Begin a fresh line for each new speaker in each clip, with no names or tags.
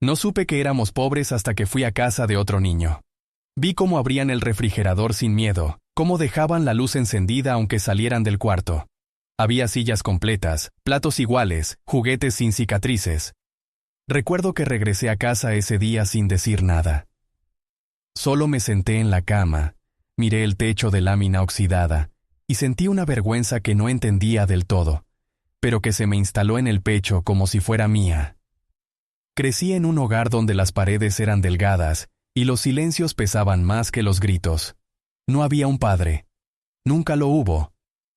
No supe que éramos pobres hasta que fui a casa de otro niño. Vi cómo abrían el refrigerador sin miedo, cómo dejaban la luz encendida aunque salieran del cuarto. Había sillas completas, platos iguales, juguetes sin cicatrices. Recuerdo que regresé a casa ese día sin decir nada. Solo me senté en la cama, miré el techo de lámina oxidada, y sentí una vergüenza que no entendía del todo, pero que se me instaló en el pecho como si fuera mía. Crecí en un hogar donde las paredes eran delgadas, y los silencios pesaban más que los gritos. No había un padre. Nunca lo hubo.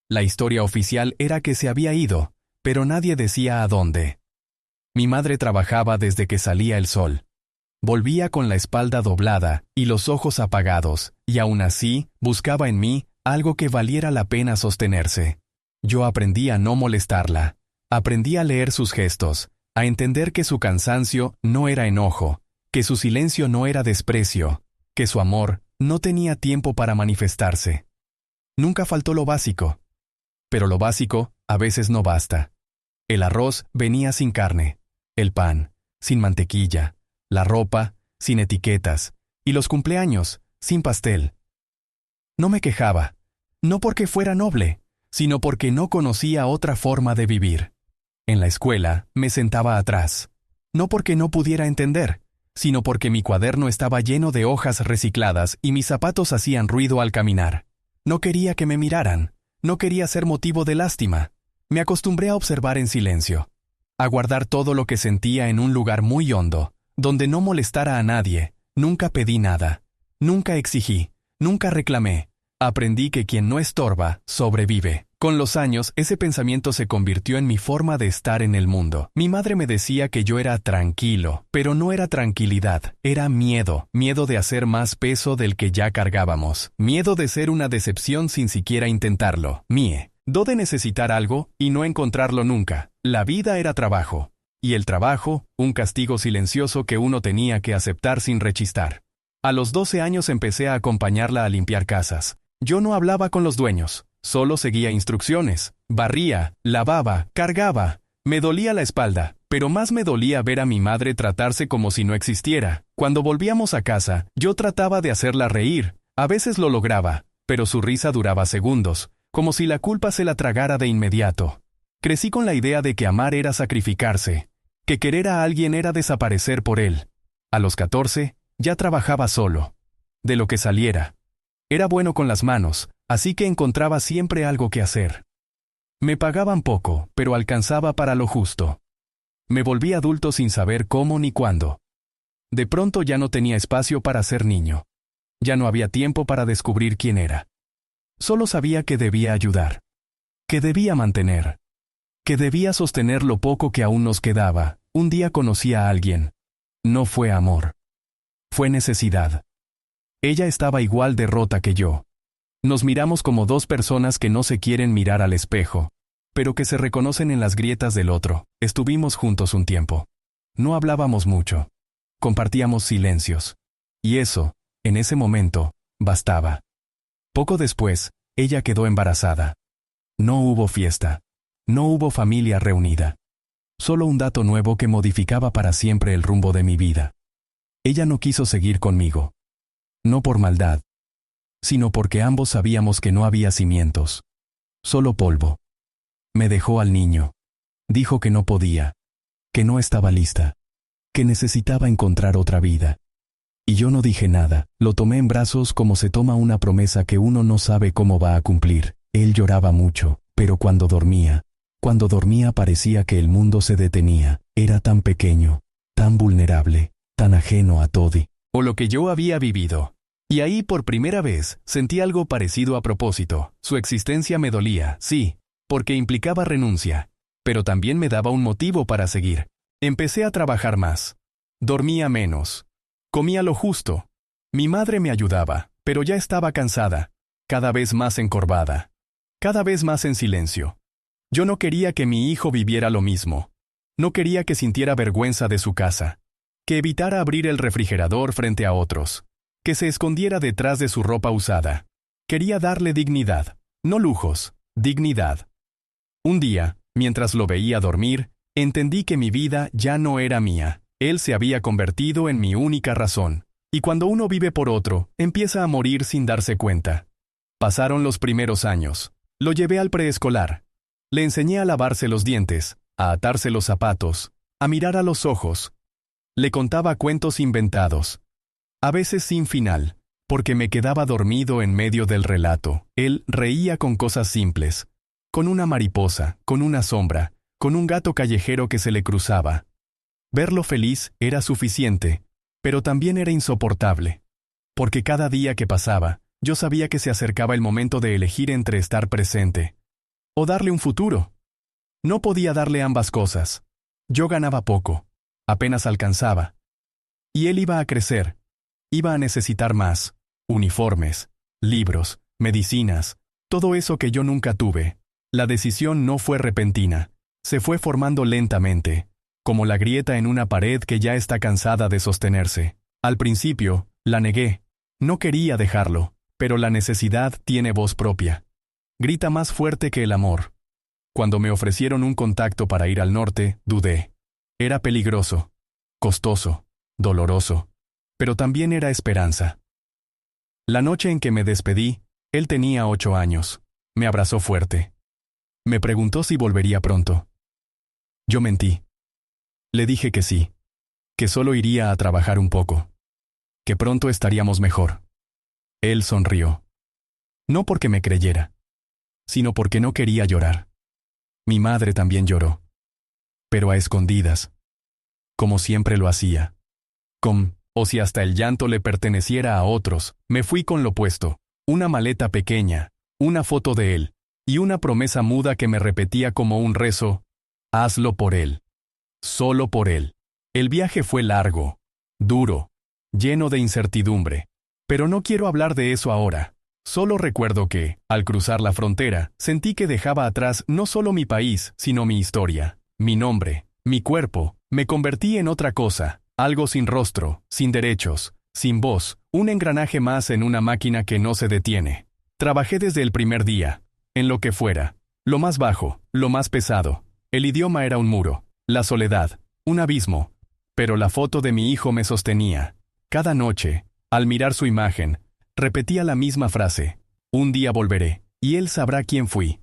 La historia oficial era que se había ido, pero nadie decía a dónde. Mi madre trabajaba desde que salía el sol. Volvía con la espalda doblada y los ojos apagados, y aún así buscaba en mí algo que valiera la pena sostenerse. Yo aprendí a no molestarla. Aprendí a leer sus gestos, a entender que su cansancio no era enojo, que su silencio no era desprecio, que su amor no tenía tiempo para manifestarse. Nunca faltó lo básico. Pero lo básico a veces no basta. El arroz venía sin carne, el pan sin mantequilla, la ropa sin etiquetas, y los cumpleaños sin pastel. No me quejaba, no porque fuera noble, sino porque no conocía otra forma de vivir. En la escuela me sentaba atrás, no porque no pudiera entender, sino porque mi cuaderno estaba lleno de hojas recicladas y mis zapatos hacían ruido al caminar. No quería que me miraran, no quería ser motivo de lástima. Me acostumbré a observar en silencio, a guardar todo lo que sentía en un lugar muy hondo, donde no molestara a nadie. Nunca pedí nada, nunca exigí, nunca reclamé. Aprendí que quien no estorba, sobrevive. Con los años, ese pensamiento se convirtió en mi forma de estar en el mundo. Mi madre me decía que yo era tranquilo, pero no era tranquilidad, era miedo. Miedo de hacer más peso del que ya cargábamos. Miedo de ser una decepción sin siquiera intentarlo. Do de necesitar algo y no encontrarlo nunca. La vida era trabajo. Y el trabajo, un castigo silencioso que uno tenía que aceptar sin rechistar. A los 12 años empecé a acompañarla a limpiar casas. Yo no hablaba con los dueños, solo seguía instrucciones. Barría, lavaba, cargaba. Me dolía la espalda, pero más me dolía ver a mi madre tratarse como si no existiera. Cuando volvíamos a casa, yo trataba de hacerla reír. A veces lo lograba, pero su risa duraba segundos, como si la culpa se la tragara de inmediato. Crecí con la idea de que amar era sacrificarse, que querer a alguien era desaparecer por él. A los 14, ya trabajaba solo. De lo que saliera. Era bueno con las manos, así que encontraba siempre algo que hacer. Me pagaban poco, pero alcanzaba para lo justo. Me volví adulto sin saber cómo ni cuándo. De pronto ya no tenía espacio para ser niño. Ya no había tiempo para descubrir quién era. Solo sabía que debía ayudar. Que debía mantener. Que debía sostener lo poco que aún nos quedaba. Un día conocí a alguien. No fue amor. Fue necesidad. Ella estaba igual de rota que yo. Nos miramos como dos personas que no se quieren mirar al espejo, pero que se reconocen en las grietas del otro. Estuvimos juntos un tiempo. No hablábamos mucho. Compartíamos silencios. Y eso, en ese momento, bastaba. Poco después, ella quedó embarazada. No hubo fiesta. No hubo familia reunida. Solo un dato nuevo que modificaba para siempre el rumbo de mi vida. Ella no quiso seguir conmigo. No por maldad, sino porque ambos sabíamos que no había cimientos. Solo polvo. Me dejó al niño. Dijo que no podía, que no estaba lista, que necesitaba encontrar otra vida. Y yo no dije nada, lo tomé en brazos como se toma una promesa que uno no sabe cómo va a cumplir. Él lloraba mucho, pero cuando dormía parecía que el mundo se detenía. Era tan pequeño, tan vulnerable, tan ajeno a todo. O lo que yo había vivido. Y ahí por primera vez sentí algo parecido a propósito. Su existencia me dolía, sí, porque implicaba renuncia, pero también me daba un motivo para seguir. Empecé a trabajar más. Dormía menos. Comía lo justo. Mi madre me ayudaba, pero ya estaba cansada, cada vez más encorvada, cada vez más en silencio. Yo no quería que mi hijo viviera lo mismo. No quería que sintiera vergüenza de su casa. Que evitara abrir el refrigerador frente a otros, que se escondiera detrás de su ropa usada. Quería darle dignidad, no lujos, dignidad. Un día, mientras lo veía dormir, entendí que mi vida ya no era mía, Él se había convertido en mi única razón. Y cuando uno vive por otro, empieza a morir sin darse cuenta. Pasaron los primeros años. Lo llevé al preescolar. Le enseñé a lavarse los dientes, a atarse los zapatos, a mirar a los ojos. Le contaba cuentos inventados, a veces sin final, porque me quedaba dormido en medio del relato. Él reía con cosas simples, con una mariposa, con una sombra, con un gato callejero que se le cruzaba. Verlo feliz era suficiente, pero también era insoportable, porque cada día que pasaba, yo sabía que se acercaba el momento de elegir entre estar presente o darle un futuro. No podía darle ambas cosas. Yo ganaba poco, apenas alcanzaba. Y él iba a crecer, iba a necesitar más, uniformes, libros, medicinas, todo eso que yo nunca tuve. La decisión no fue repentina, se fue formando lentamente, como la grieta en una pared que ya está cansada de sostenerse. Al principio, la negué. No quería dejarlo, pero la necesidad tiene voz propia. Grita más fuerte que el amor. Cuando me ofrecieron un contacto para ir al norte, dudé. Era peligroso, costoso, doloroso, pero también era esperanza. La noche en que me despedí, él tenía 8 años. Me abrazó fuerte. Me preguntó si volvería pronto. Yo mentí. Le dije que sí, que solo iría a trabajar un poco, que pronto estaríamos mejor. Él sonrió. No porque me creyera, sino porque no quería llorar. Mi madre también lloró, pero a escondidas, como siempre lo hacía. O si hasta el llanto le perteneciera a otros, me fui con lo puesto, una maleta pequeña, una foto de él, y una promesa muda que me repetía como un rezo: hazlo por él. Solo por él. El viaje fue largo, duro, lleno de incertidumbre. Pero no quiero hablar de eso ahora. Solo recuerdo que, al cruzar la frontera, sentí que dejaba atrás no solo mi país, sino mi historia, mi nombre, mi cuerpo. Me convertí en otra cosa, algo sin rostro, sin derechos, sin voz, un engranaje más en una máquina que no se detiene. Trabajé desde el primer día, en lo que fuera, lo más bajo, lo más pesado. El idioma era un muro. La soledad, un abismo, pero la foto de mi hijo me sostenía. Cada noche, al mirar su imagen, repetía la misma frase: un día volveré, y él sabrá quién fui.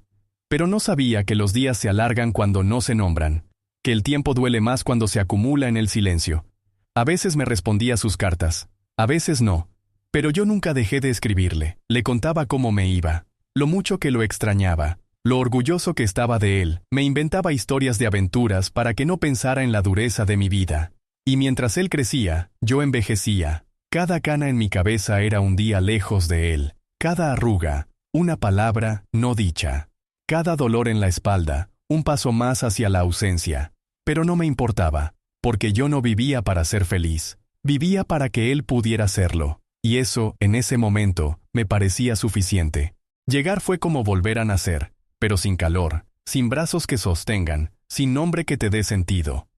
Pero no sabía que los días se alargan cuando no se nombran, que el tiempo duele más cuando se acumula en el silencio. A veces me respondía sus cartas, a veces no, pero yo nunca dejé de escribirle. Le contaba cómo me iba, lo mucho que lo extrañaba, lo orgulloso que estaba de él. Me inventaba historias de aventuras para que no pensara en la dureza de mi vida. Y mientras él crecía, yo envejecía. Cada cana en mi cabeza era un día lejos de él. Cada arruga, una palabra no dicha. Cada dolor en la espalda, un paso más hacia la ausencia. Pero no me importaba, porque yo no vivía para ser feliz. Vivía para que él pudiera serlo. Y eso, en ese momento, me parecía suficiente. Llegar fue como volver a nacer, pero sin calor, sin brazos que sostengan, sin nombre que te dé sentido.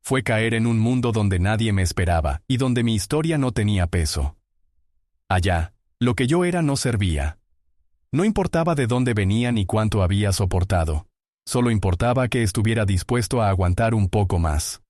Fue caer en un mundo donde nadie me esperaba y donde mi historia no tenía peso. Allá, lo que yo era no servía. No importaba de dónde venía ni cuánto había soportado. Solo importaba que estuviera dispuesto a aguantar un poco más.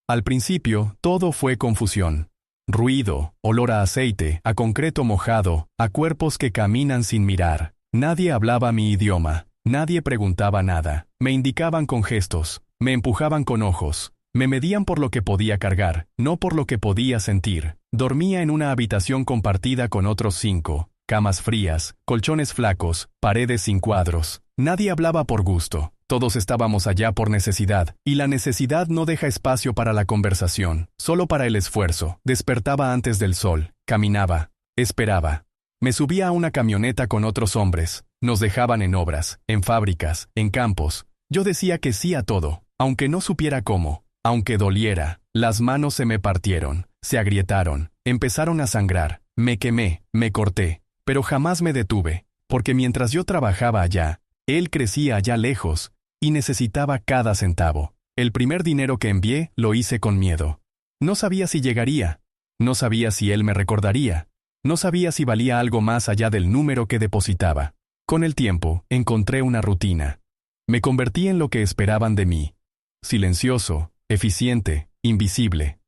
Al principio, todo fue confusión. Ruido, olor a aceite, a concreto mojado, a cuerpos que caminan sin mirar. Nadie hablaba mi idioma, nadie preguntaba nada. Me indicaban con gestos, me empujaban con ojos, me medían por lo que podía cargar, no por lo que podía sentir. Dormía en una habitación compartida con otros 5, camas frías, colchones flacos, paredes sin cuadros. Nadie hablaba por gusto, todos estábamos allá por necesidad, y la necesidad no deja espacio para la conversación, solo para el esfuerzo. Despertaba antes del sol, caminaba, esperaba. Me subía a una camioneta con otros hombres, nos dejaban en obras, en fábricas, en campos. Yo decía que sí a todo, aunque no supiera cómo, aunque doliera. Las manos se me partieron, se agrietaron, empezaron a sangrar, me quemé, me corté, pero jamás me detuve, porque mientras yo trabajaba allá, él crecía allá lejos, y necesitaba cada centavo. El primer dinero que envié lo hice con miedo. No sabía si llegaría, no sabía si él me recordaría. No sabía si valía algo más allá del número que depositaba. Con el tiempo, encontré una rutina. Me convertí en lo que esperaban de mí. Silencioso, eficiente, invisible.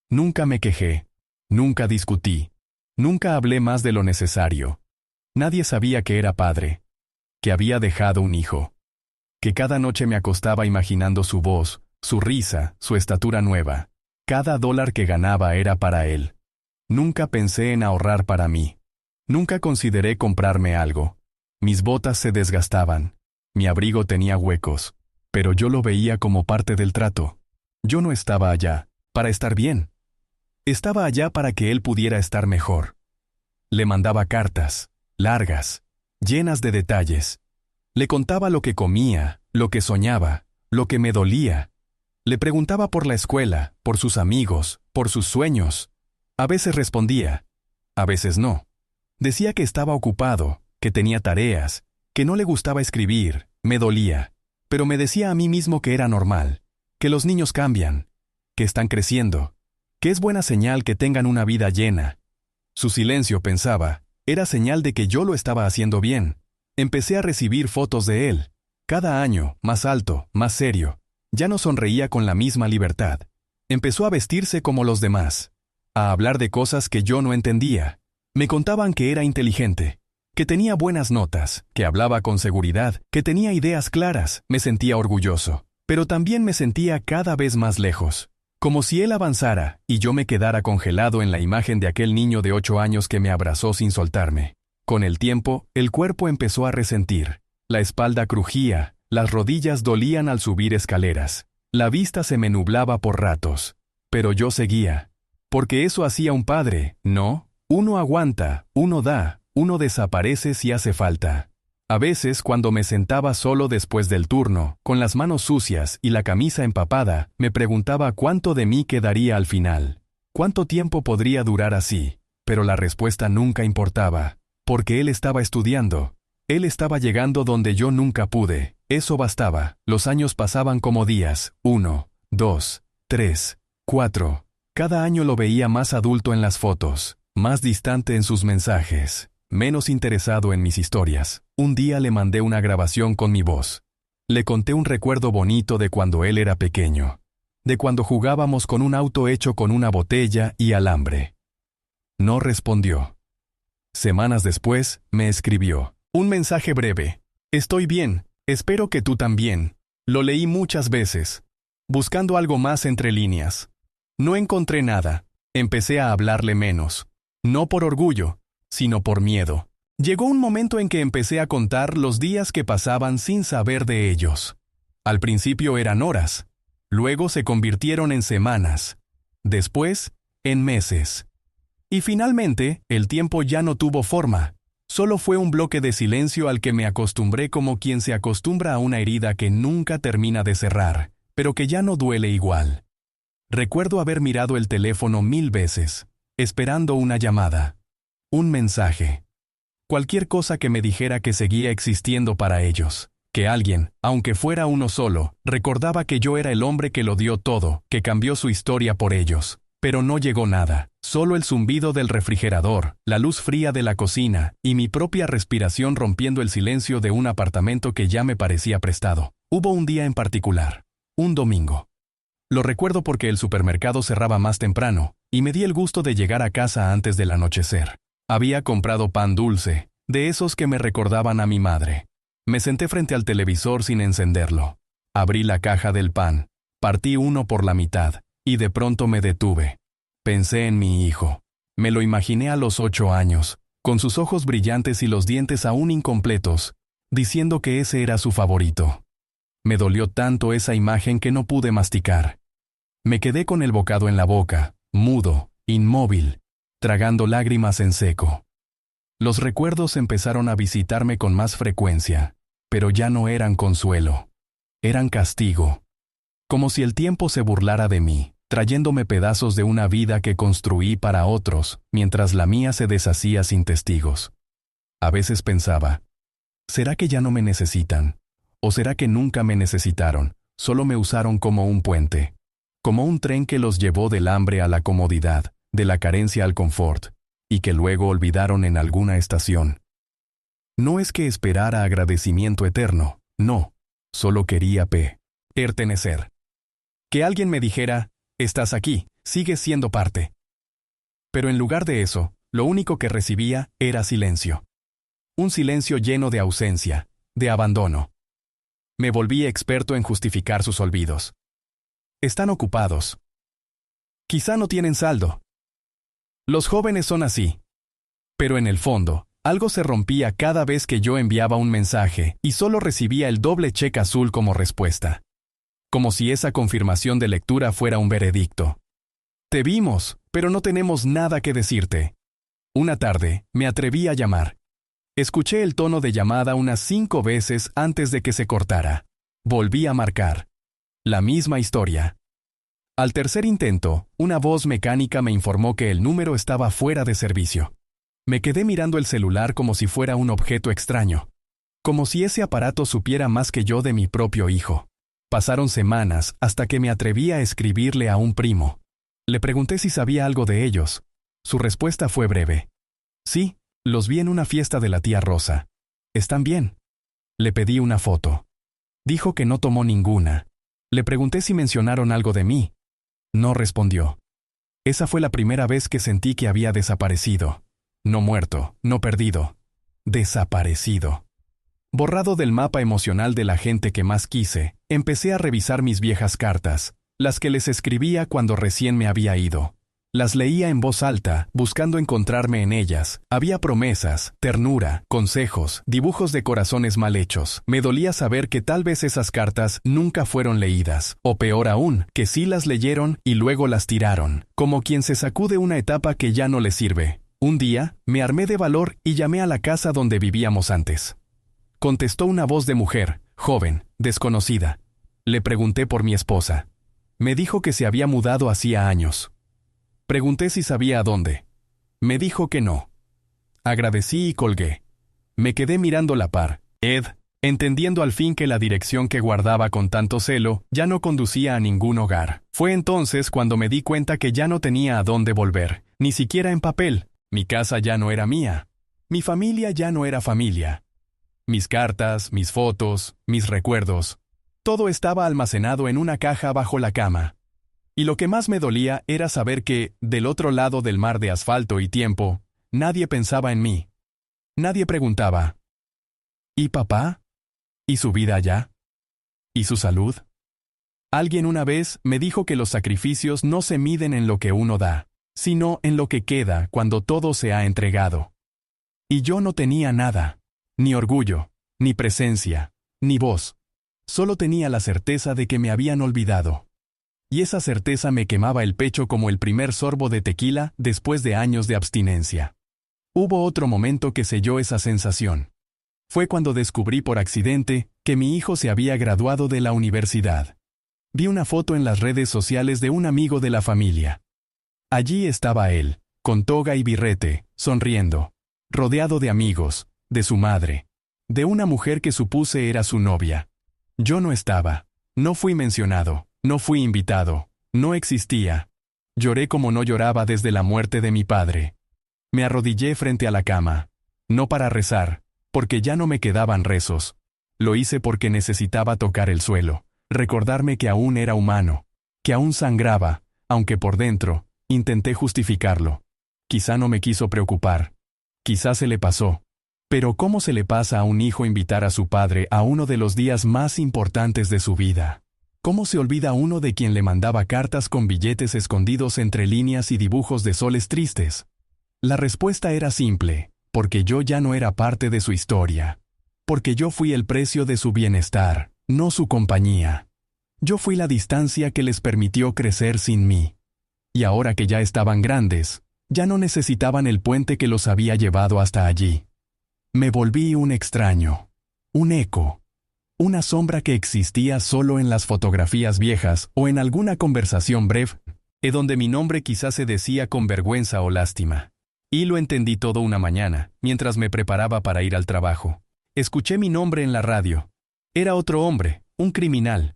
Nunca me quejé. Nunca discutí. Nunca hablé más de lo necesario. Nadie sabía que era padre. Que había dejado un hijo. Que cada noche me acostaba imaginando su voz, su risa, su estatura nueva. Cada dólar que ganaba era para él. Nunca pensé en ahorrar para mí. Nunca consideré comprarme algo. Mis botas se desgastaban. Mi abrigo tenía huecos. Pero yo lo veía como parte del trato. Yo no estaba allá para estar bien. Estaba allá para que él pudiera estar mejor. Le mandaba cartas, largas, llenas de detalles. Le contaba lo que comía, lo que soñaba, lo que me dolía. Le preguntaba por la escuela, por sus amigos, por sus sueños. A veces respondía, a veces no. Decía que estaba ocupado, que tenía tareas, que no le gustaba escribir, me dolía. Pero me decía a mí mismo que era normal, que los niños cambian, que están creciendo, que es buena señal que tengan una vida llena. Su silencio, pensaba, era señal de que yo lo estaba haciendo bien. Empecé a recibir fotos de él. Cada año, más alto, más serio. Ya no sonreía con la misma libertad. Empezó a vestirse como los demás. A hablar de cosas que yo no entendía. Me contaban que era inteligente, que tenía buenas notas, que hablaba con seguridad, que tenía ideas claras. Me sentía orgulloso. Pero también me sentía cada vez más lejos. Como si él avanzara y yo me quedara congelado en la imagen de aquel niño de 8 años que me abrazó sin soltarme. Con el tiempo, el cuerpo empezó a resentir. La espalda crujía, las rodillas dolían al subir escaleras. La vista se me nublaba por ratos. Pero yo seguía. Porque eso hacía un padre, ¿no? Uno aguanta, uno da, uno desaparece si hace falta. A veces, cuando me sentaba solo después del turno, con las manos sucias y la camisa empapada, me preguntaba cuánto de mí quedaría al final. ¿Cuánto tiempo podría durar así? Pero la respuesta nunca importaba. Porque él estaba estudiando. Él estaba llegando donde yo nunca pude. Eso bastaba. Los años pasaban como días. 1, 2, 3, 4. Cada año lo veía más adulto en las fotos, más distante en sus mensajes, menos interesado en mis historias. Un día le mandé una grabación con mi voz. Le conté un recuerdo bonito de cuando él era pequeño. De cuando jugábamos con un auto hecho con una botella y alambre. No respondió. Semanas después, me escribió. Un mensaje breve. Estoy bien, espero que tú también. Lo leí muchas veces, buscando algo más entre líneas. No encontré nada. Empecé a hablarle menos. No por orgullo, sino por miedo. Llegó un momento en que empecé a contar los días que pasaban sin saber de ellos. Al principio eran horas, luego se convirtieron en semanas, después en meses. Y finalmente, el tiempo ya no tuvo forma. Solo fue un bloque de silencio al que me acostumbré como quien se acostumbra a una herida que nunca termina de cerrar, pero que ya no duele igual. Recuerdo haber mirado el teléfono 1000 veces, esperando una llamada, un mensaje. Cualquier cosa que me dijera que seguía existiendo para ellos, que alguien, aunque fuera uno solo, recordaba que yo era el hombre que lo dio todo, que cambió su historia por ellos. Pero no llegó nada, solo el zumbido del refrigerador, la luz fría de la cocina, y mi propia respiración rompiendo el silencio de un apartamento que ya me parecía prestado. Hubo un día en particular, un domingo. Lo recuerdo porque el supermercado cerraba más temprano, y me di el gusto de llegar a casa antes del anochecer. Había comprado pan dulce, de esos que me recordaban a mi madre. Me senté frente al televisor sin encenderlo. Abrí la caja del pan, partí uno por la mitad, y de pronto me detuve. Pensé en mi hijo. Me lo imaginé a los 8 años, con sus ojos brillantes y los dientes aún incompletos, diciendo que ese era su favorito. Me dolió tanto esa imagen que no pude masticar. Me quedé con el bocado en la boca, mudo, inmóvil, tragando lágrimas en seco. Los recuerdos empezaron a visitarme con más frecuencia, pero ya no eran consuelo. Eran castigo. Como si el tiempo se burlara de mí, trayéndome pedazos de una vida que construí para otros, mientras la mía se deshacía sin testigos. A veces pensaba, ¿será que ya no me necesitan? ¿O será que nunca me necesitaron, solo me usaron como un puente? Como un tren que los llevó del hambre a la comodidad, de la carencia al confort, y que luego olvidaron en alguna estación. No es que esperara agradecimiento eterno, no, solo quería pertenecer. Que alguien me dijera, Estás aquí, sigues siendo parte. Pero en lugar de eso, lo único que recibía era silencio. Un silencio lleno de ausencia, de abandono. Me volví experto en justificar sus olvidos. Están ocupados. Quizá no tienen saldo. Los jóvenes son así. Pero en el fondo, algo se rompía cada vez que yo enviaba un mensaje y solo recibía el doble cheque azul como respuesta. Como si esa confirmación de lectura fuera un veredicto. Te vimos, pero no tenemos nada que decirte. Una tarde, me atreví a llamar. Escuché el tono de llamada unas 5 veces antes de que se cortara. Volví a marcar. La misma historia. Al tercer intento, una voz mecánica me informó que el número estaba fuera de servicio. Me quedé mirando el celular como si fuera un objeto extraño. Como si ese aparato supiera más que yo de mi propio hijo. Pasaron semanas hasta que me atreví a escribirle a un primo. Le pregunté si sabía algo de ellos. Su respuesta fue breve. Sí, los vi en una fiesta de la tía Rosa. ¿Están bien? Le pedí una foto. Dijo que no tomó ninguna. Le pregunté si mencionaron algo de mí. No respondió. Esa fue la primera vez que sentí que había desaparecido. No muerto, no perdido. Desaparecido. Borrado del mapa emocional de la gente que más quise, empecé a revisar mis viejas cartas, las que les escribía cuando recién me había ido. Las leía en voz alta, buscando encontrarme en ellas. Había promesas, ternura, consejos, dibujos de corazones mal hechos. Me dolía saber que tal vez esas cartas nunca fueron leídas, o peor aún, que sí las leyeron y luego las tiraron, como quien se sacude una etapa que ya no le sirve. Un día, me armé de valor y llamé a la casa donde vivíamos antes. Contestó una voz de mujer, joven, desconocida. Le pregunté por mi esposa. Me dijo que se había mudado hacía años. Pregunté si sabía a dónde. Me dijo que no. Agradecí y colgué. Me quedé mirando la pared, entendiendo al fin que la dirección que guardaba con tanto celo ya no conducía a ningún hogar. Fue entonces cuando me di cuenta que ya no tenía a dónde volver, ni siquiera en papel. Mi casa ya no era mía. Mi familia ya no era familia. Mis cartas, mis fotos, mis recuerdos. Todo estaba almacenado en una caja bajo la cama. Y lo que más me dolía era saber que, del otro lado del mar de asfalto y tiempo, nadie pensaba en mí. Nadie preguntaba. ¿Y papá? ¿Y su vida allá? ¿Y su salud? Alguien una vez me dijo que los sacrificios no se miden en lo que uno da, sino en lo que queda cuando todo se ha entregado. Y yo no tenía nada. Ni orgullo, ni presencia, ni voz. Solo tenía la certeza de que me habían olvidado. Y esa certeza me quemaba el pecho como el primer sorbo de tequila después de años de abstinencia. Hubo otro momento que selló esa sensación. Fue cuando descubrí por accidente que mi hijo se había graduado de la universidad. Vi una foto en las redes sociales de un amigo de la familia. Allí estaba él, con toga y birrete, sonriendo, rodeado de amigos, de su madre, de una mujer que supuse era su novia. Yo no estaba, no fui mencionado, no fui invitado, no existía. Lloré como no lloraba desde la muerte de mi padre. Me arrodillé frente a la cama, no para rezar, porque ya no me quedaban rezos. Lo hice porque necesitaba tocar el suelo, recordarme que aún era humano, que aún sangraba, aunque por dentro, intenté justificarlo. Quizá no me quiso preocupar. Quizá se le pasó. Pero ¿cómo se le pasa a un hijo invitar a su padre a uno de los días más importantes de su vida? ¿Cómo se olvida uno de quien le mandaba cartas con billetes escondidos entre líneas y dibujos de soles tristes? La respuesta era simple, porque yo ya no era parte de su historia. Porque yo fui el precio de su bienestar, no su compañía. Yo fui la distancia que les permitió crecer sin mí. Y ahora que ya estaban grandes, ya no necesitaban el puente que los había llevado hasta allí. Me volví un extraño, un eco, una sombra que existía solo en las fotografías viejas o en alguna conversación breve, donde mi nombre quizás se decía con vergüenza o lástima. Y lo entendí todo una mañana, mientras me preparaba para ir al trabajo. Escuché mi nombre en la radio. Era otro hombre, un criminal.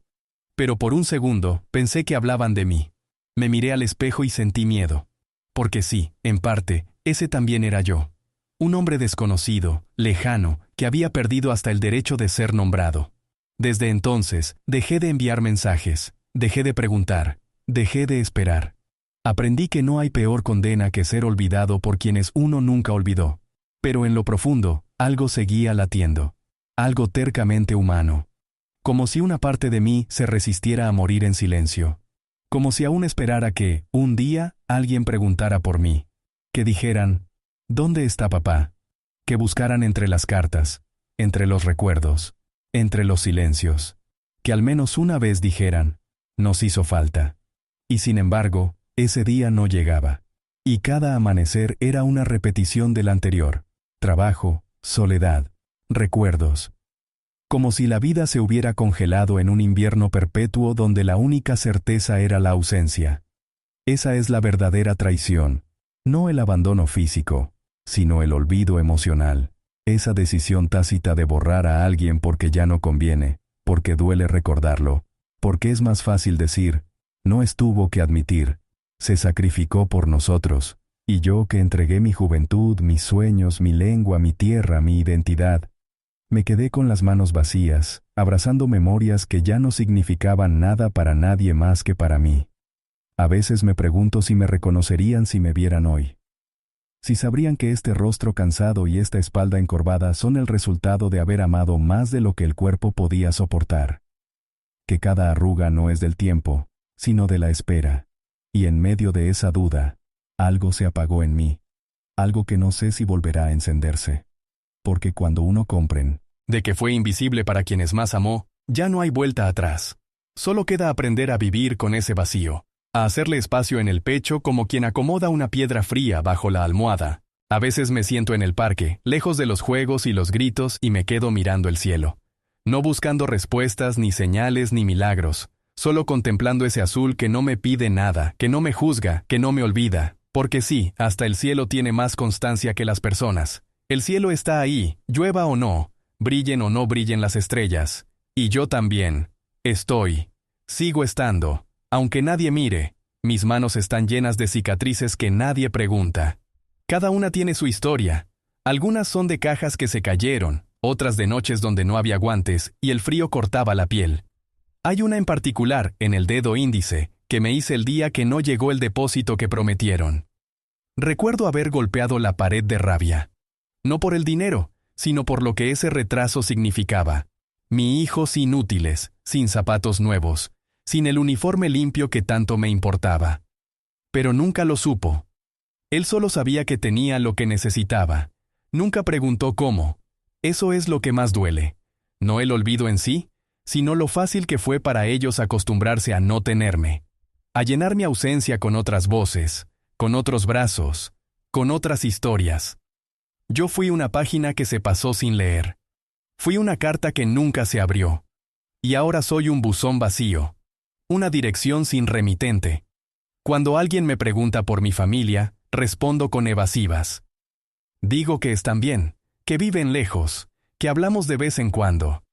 Pero por un segundo pensé que hablaban de mí. Me miré al espejo y sentí miedo. Porque sí, en parte, ese también era yo. Un hombre desconocido, lejano, que había perdido hasta el derecho de ser nombrado. Desde entonces, dejé de enviar mensajes, dejé de preguntar, Dejé de esperar. Aprendí que no hay peor condena que ser olvidado por quienes uno nunca olvidó. Pero en lo profundo, algo seguía latiendo. Algo tercamente humano. Como si una parte de mí se resistiera a morir en silencio. Como si aún esperara que, un día, alguien preguntara por mí. Que dijeran, ¿dónde está papá? Que buscaran entre las cartas, entre los recuerdos, entre los silencios. Que al menos una vez dijeran, nos hizo falta. Y sin embargo, ese día no llegaba. Y cada amanecer era una repetición del anterior. Trabajo, soledad, recuerdos. Como si la vida se hubiera congelado en un invierno perpetuo donde la única certeza era la ausencia. Esa es la verdadera traición. No el abandono físico, sino el olvido emocional. Esa decisión tácita de borrar a alguien porque ya no conviene, porque duele recordarlo, porque es más fácil decir, no estuvo que admitir, se sacrificó por nosotros, y yo que entregué mi juventud, mis sueños, mi lengua, mi tierra, mi identidad, me quedé con las manos vacías, abrazando memorias que ya no significaban nada para nadie más que para mí. A veces me pregunto si me reconocerían si me vieran hoy. Si sabrían que este rostro cansado y esta espalda encorvada son el resultado de haber amado más de lo que el cuerpo podía soportar. Que cada arruga no es del tiempo, sino de la espera. Y en medio de esa duda, algo se apagó en mí. Algo que no sé si volverá a encenderse. Porque cuando uno comprende de que fue invisible para quienes más amó, ya no hay vuelta atrás. Solo queda aprender a vivir con ese vacío, a hacerle espacio en el pecho como quien acomoda una piedra fría bajo la almohada. A veces me siento en el parque, lejos de los juegos y los gritos, y me quedo mirando el cielo. No buscando respuestas, ni señales, ni milagros, solo contemplando ese azul que no me pide nada, que no me juzga, que no me olvida, porque sí, hasta el cielo tiene más constancia que las personas. El cielo está ahí, llueva o no, brillen o no brillen las estrellas. Y yo también. Sigo estando. Aunque nadie mire, mis manos están llenas de cicatrices que nadie pregunta. Cada una tiene su historia. Algunas son de cajas que se cayeron, otras de noches donde no había guantes y el frío cortaba la piel. Hay una en particular, en el dedo índice, que me hice el día que no llegó el depósito que prometieron. Recuerdo haber golpeado la pared de rabia. No por el dinero, sino por lo que ese retraso significaba. Mi hijo sin útiles, sin zapatos nuevos, sin el uniforme limpio que tanto me importaba. Pero nunca lo supo. Él solo sabía que tenía lo que necesitaba. Nunca preguntó cómo. Eso es lo que más duele. No el olvido en sí, sino lo fácil que fue para ellos acostumbrarse a no tenerme. A llenar mi ausencia con otras voces, con otros brazos, con otras historias. Yo fui una página que se pasó sin leer. Fui una carta que nunca se abrió. Y ahora soy un buzón vacío. Una dirección sin remitente. Cuando alguien me pregunta por mi familia, respondo con evasivas. Digo que están bien, que viven lejos, que hablamos de vez en cuando.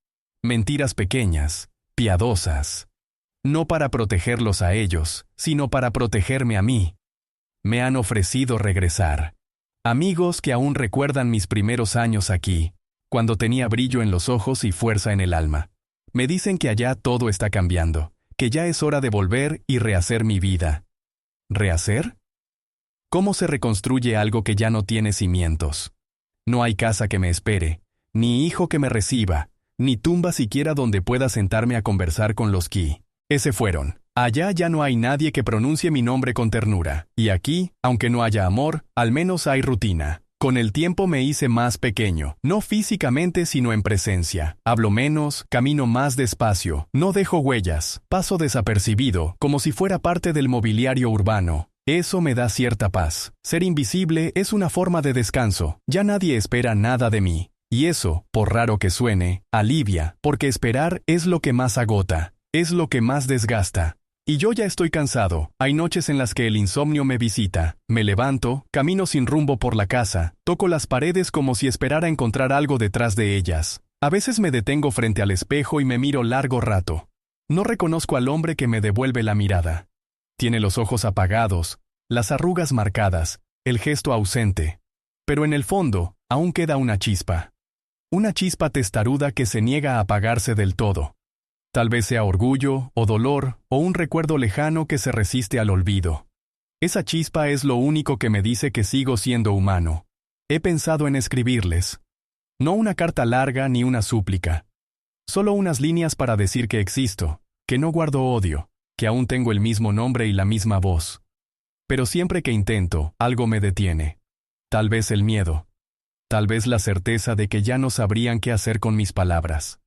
Mentiras pequeñas, piadosas. No para protegerlos a ellos, sino para protegerme a mí. Me han ofrecido regresar. Amigos que aún recuerdan mis primeros años aquí, cuando tenía brillo en los ojos y fuerza en el alma. Me dicen que allá todo está cambiando, que ya es hora de volver y rehacer mi vida. ¿Rehacer? ¿Cómo se reconstruye algo que ya no tiene cimientos? No hay casa que me espere, ni hijo que me reciba, ni tumba siquiera donde pueda sentarme a conversar con los que se fueron. Allá ya no hay nadie que pronuncie mi nombre con ternura, y aquí, aunque no haya amor, al menos hay rutina. Con el tiempo me hice más pequeño, no físicamente sino en presencia. Hablo menos, camino más despacio, no dejo huellas, paso desapercibido, como si fuera parte del mobiliario urbano. Eso me da cierta paz. Ser invisible es una forma de descanso, ya nadie espera nada de mí. Y eso, por raro que suene, alivia, porque esperar es lo que más agota, es lo que más desgasta. Y yo ya estoy cansado, hay noches en las que el insomnio me visita, me levanto, camino sin rumbo por la casa, toco las paredes como si esperara encontrar algo detrás de ellas. A veces me detengo frente al espejo y me miro largo rato. No reconozco al hombre que me devuelve la mirada. Tiene los ojos apagados, las arrugas marcadas, el gesto ausente. Pero en el fondo, aún queda una chispa. Una chispa testaruda que se niega a apagarse del todo. Tal vez sea orgullo, o dolor, o un recuerdo lejano que se resiste al olvido. Esa chispa es lo único que me dice que sigo siendo humano. He pensado en escribirles. No una carta larga ni una súplica. Solo unas líneas para decir que existo, que no guardo odio, que aún tengo el mismo nombre y la misma voz. Pero siempre que intento, algo me detiene. Tal vez el miedo. Tal vez la certeza de que ya no sabrían qué hacer con mis palabras.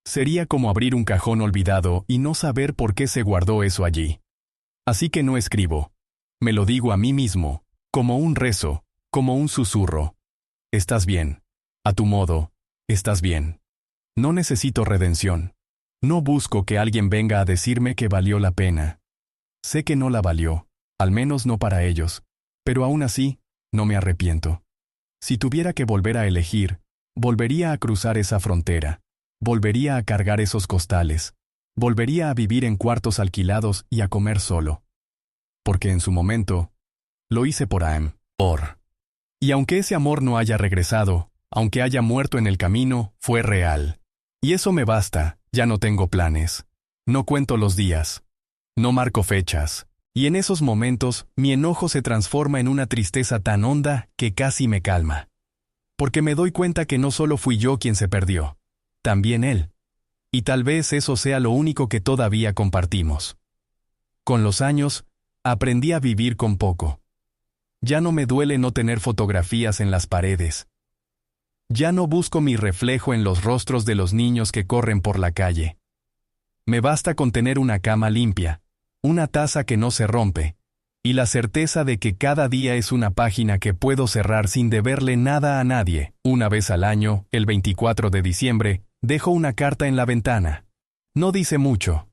Sería como abrir un cajón olvidado y no saber por qué se guardó eso allí. Así que no escribo. Me lo digo a mí mismo, como un rezo, como un susurro. Estás bien. A tu modo, estás bien. No necesito redención. No busco que alguien venga a decirme que valió la pena. Sé que no la valió, al menos no para ellos, pero aún así, no me arrepiento. Si tuviera que volver a elegir, volvería a cruzar esa frontera, volvería a cargar esos costales, volvería a vivir en cuartos alquilados y a comer solo. Porque en su momento, lo hice por amor. Y aunque ese amor no haya regresado, aunque haya muerto en el camino, fue real. Y eso me basta, ya no tengo planes. No cuento los días. No marco fechas. Y en esos momentos, mi enojo se transforma en una tristeza tan honda que casi me calma. Porque me doy cuenta que no solo fui yo quien se perdió, también él. Y tal vez eso sea lo único que todavía compartimos. Con los años, aprendí a vivir con poco. Ya no me duele no tener fotografías en las paredes. Ya no busco mi reflejo en los rostros de los niños que corren por la calle. Me basta con tener una cama limpia, una taza que no se rompe, y la certeza de que cada día es una página que puedo cerrar sin deberle nada a nadie. Una vez al año, el 24 de diciembre, dejo una carta en la ventana. No dice mucho.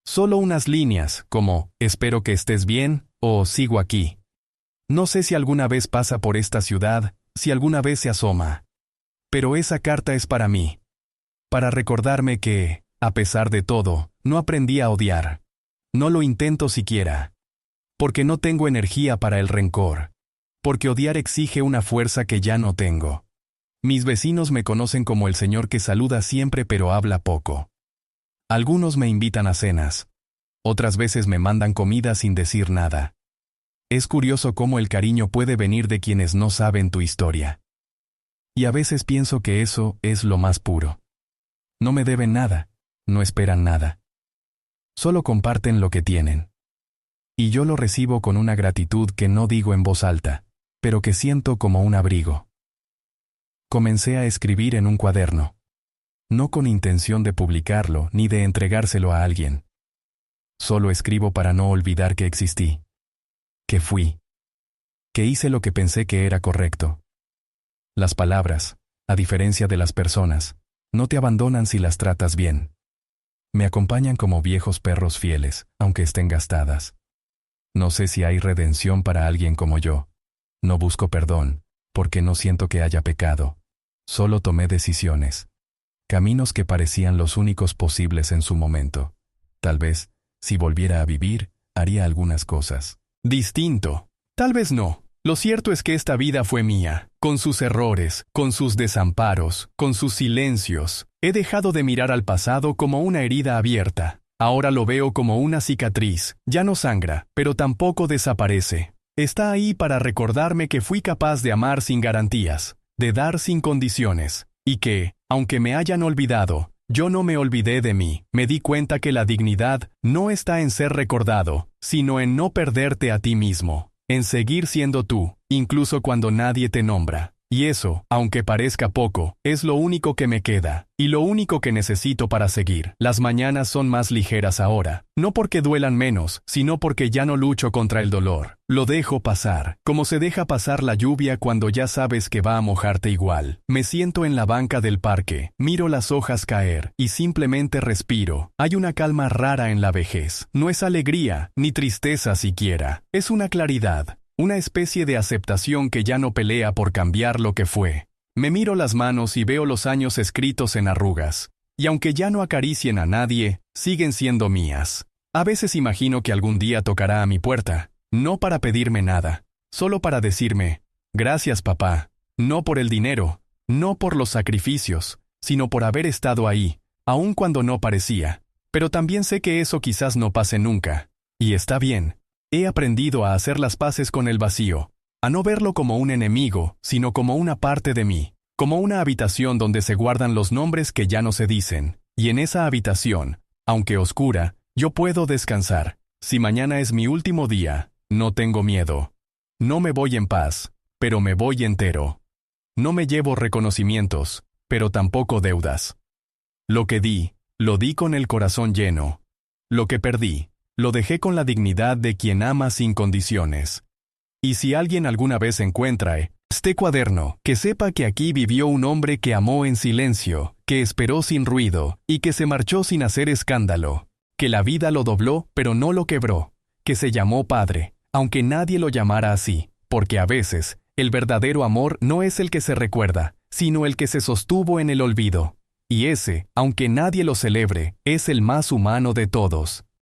Solo unas líneas, como, espero que estés bien, o sigo aquí. No sé si alguna vez pasa por esta ciudad, si alguna vez se asoma. Pero esa carta es para mí. Para recordarme que, a pesar de todo, no aprendí a odiar. No lo intento siquiera. Porque no tengo energía para el rencor. Porque odiar exige una fuerza que ya no tengo. Mis vecinos me conocen como el señor que saluda siempre pero habla poco. Algunos me invitan a cenas. Otras veces me mandan comida sin decir nada. Es curioso cómo el cariño puede venir de quienes no saben tu historia. Y a veces pienso que eso es lo más puro. No me deben nada, no esperan nada. Solo comparten lo que tienen. Y yo lo recibo con una gratitud que no digo en voz alta, pero que siento como un abrigo. Comencé a escribir en un cuaderno. No con intención de publicarlo ni de entregárselo a alguien. Solo escribo para no olvidar que existí. Que fui. Que hice lo que pensé que era correcto. Las palabras, a diferencia de las personas, no te abandonan si las tratas bien. Me acompañan como viejos perros fieles, aunque estén gastadas. No sé si hay redención para alguien como yo. No busco perdón, porque no siento que haya pecado. Solo tomé decisiones. Caminos que parecían los únicos posibles en su momento. Tal vez, si volviera a vivir, haría algunas cosas. Distinto. Tal vez no. Lo cierto es que esta vida fue mía, con sus errores, con sus desamparos, con sus silencios. He dejado de mirar al pasado como una herida abierta. Ahora lo veo como una cicatriz. Ya no sangra, pero tampoco desaparece. Está ahí para recordarme que fui capaz de amar sin garantías, de dar sin condiciones, y que, aunque me hayan olvidado, yo no me olvidé de mí. Me di cuenta que la dignidad no está en ser recordado, sino en no perderte a ti mismo. En seguir siendo tú, incluso cuando nadie te nombra. Y eso, aunque parezca poco, es lo único que me queda, y lo único que necesito para seguir. Las mañanas son más ligeras ahora, no porque duelan menos, sino porque ya no lucho contra el dolor. Lo dejo pasar, como se deja pasar la lluvia cuando ya sabes que va a mojarte igual. Me siento en la banca del parque, miro las hojas caer, y simplemente respiro. Hay una calma rara en la vejez. No es alegría, ni tristeza siquiera. Es una claridad. Una especie de aceptación que ya no pelea por cambiar lo que fue. Me miro las manos y veo los años escritos en arrugas. Y aunque ya no acaricien a nadie, siguen siendo mías. A veces imagino que algún día tocará a mi puerta, no para pedirme nada, solo para decirme, gracias papá, no por el dinero, no por los sacrificios, sino por haber estado ahí, aun cuando no parecía. Pero también sé que eso quizás no pase nunca. Y está bien. He aprendido a hacer las paces con el vacío, a no verlo como un enemigo, sino como una parte de mí, como una habitación donde se guardan los nombres que ya no se dicen. Y en esa habitación, aunque oscura, yo puedo descansar. Si mañana es mi último día, no tengo miedo. No me voy en paz, pero me voy entero. No me llevo reconocimientos, pero tampoco deudas. Lo que di, lo di con el corazón lleno. Lo que perdí, lo dejé con la dignidad de quien ama sin condiciones. Y si alguien alguna vez encuentra este cuaderno, que sepa que aquí vivió un hombre que amó en silencio, que esperó sin ruido, y que se marchó sin hacer escándalo. Que la vida lo dobló, pero no lo quebró. Que se llamó padre, aunque nadie lo llamara así, porque a veces, el verdadero amor no es el que se recuerda, sino el que se sostuvo en el olvido. Y ese, aunque nadie lo celebre, es el más humano de todos.